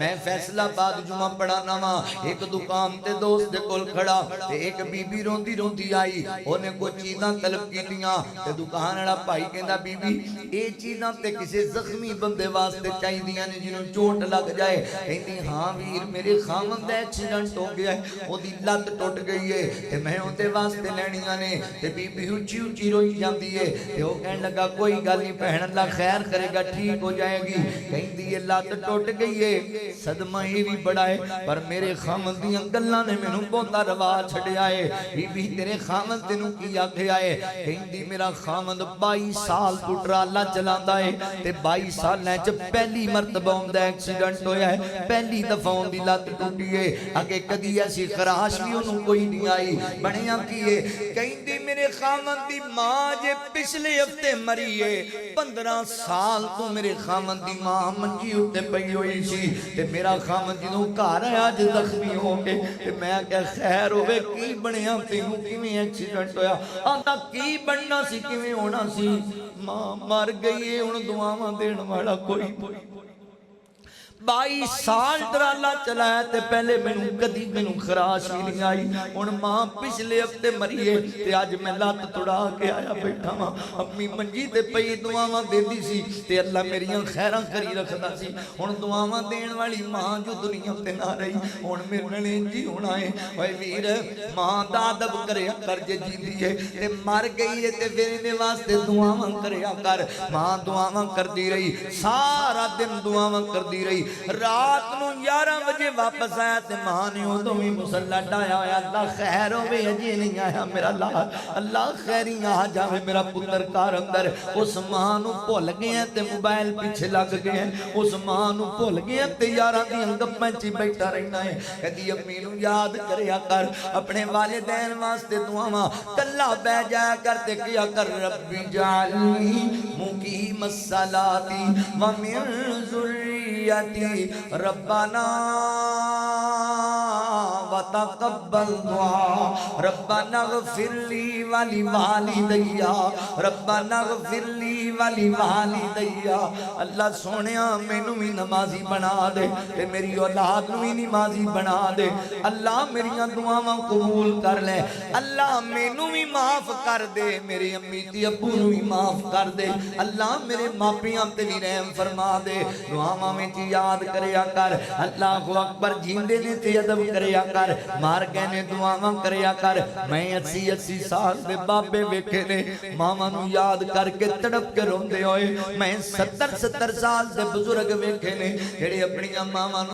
میں فیصلہ باد جمعہ پڑھانا وا ایک دکان تے دوست دے کول کھڑا تے ایک بی بی روندی روندی آئی اونے کوئی چیزاں طلب کیتیاں تے دکان والا بھائی کہندا بی بی اے چیزاں تے کسے زخمی بندے واسطے چاہیدیاں نے جنوں چوٹ لگ جائے کہندی ہاں ویر میرے خاوند دا ایکسیڈنٹ ہو گیا ہے اودی لت ٹوٹ گئی ہے تے میں اودے واسطے لینیاں نے تے بی بی اونچی اونچی روئی جاندی ہے تے او کہن لگا کوئی گل نہیں بہن اللہ خیر کرے گا ٹھیک ہو جائے گی کہندی یہ لت ٹوٹ گئی ہے صدمہ ہی بھی بڑا ہے پر میرے خامن دیاں گلاں نے مینوں بہتا روا چھڈیا ہے بی بی تیرے خامن تینوں کی آکھیا ہے کہندی میرا خامن 22 سال تو ٹرالا چلاندا ہے تے 22 سال وچ پہلی مرتبہ اوندا ایکسیڈنٹ ہویا ہے پہلی دفعہ اون دی لت ٹوٹی ہے اگے کدی ایسی خراش بھی اونوں کوئی نہیں آئی بنیا کی ہے کہندی میرے خامن دی ماں جے پچھلے ہفتے مری ہے 15 سال تو میرے خامن دی ماں منجی اُتے پئی ہوئی سی تے میرا خامن جدوں گھر آیا ج زخمی ہو کے تے میں کہ خیر ہوے کی بنیا تینوں کیویں ایکسیڈنٹ ہویا آندا کی بننا سی کیویں ہونا سی ماں مر گئی ہے ہن دعاواں دین والا کوئی 22 سال ٹرالا چلایا تے پہلے مینوں کدی مینوں خراش بھی نہیں آئی ہن ماں پچھلے ہفتے مری ہے تے اج میں لت توڑا کے آیا بیٹھا ہاں امی منجی تے پئی دعاواں دیندی سی تے اللہ میریاں خیراں کری رکھدا سی ہن دعاواں دین والی ماں جو دنیا تے نہ رہی ہن میرے نال انج ہونا ہے اوے ویر ماں دا ادب کریا کر جے جیندی ہے تے مر گئی ہے تے پھر دے واسطے دعاواں کریا کر ماں دعاواں کردی رہی سارا دن دعاواں کردی رہی رات نو 11 بجے واپس آیا تے ماں نے اودوں ہی مصلا ڈایا ہویا اللہ خیر ہوے اجے نہیں آیا میرا لال اللہ خیریاں آ جاوے میرا پتر کار اندر اس ماں نو بھول گئے تے موبائل پیچھے لگ گئے اس ماں نو بھول گئے تے یاراں دیاں گپاں چ بیٹھا رہنا ہے کدی امی نو یاد کریا کر اپنے والدین واسطے دعاواں کلا بیٹھ جایا کر تے کیا کر ربی جعلنی مقیم الصلاۃ ومن ذریتی ربنا وتقبل دعا ربنا اغفر لی ولی والدیا ربنا اغفر لی ولی والدیا اللہ سونیا مینوں بھی نمازی بنا دے تے میری اولاد نوں بھی نمازی بنا دے اللہ میریاں دعاواں قبول کر لے اللہ مینوں بھی معاف کر دے میری امی تے ابو نوں بھی معاف کر دے اللہ میرے ماپیاں تے بھی رحم فرما دے دعاواں وچ یاد کریا کر اللہ اکبر جیندے نے تے ادب کریا کر مار گئے نے دعاواں کریا کر میں 80 سال دے بابے ویکھے نے ماواں نوں یاد کر کے تڑپ کے روندے ہوئے میں 70 سال دے بزرگ ویکھے نے جڑے اپنی ماواں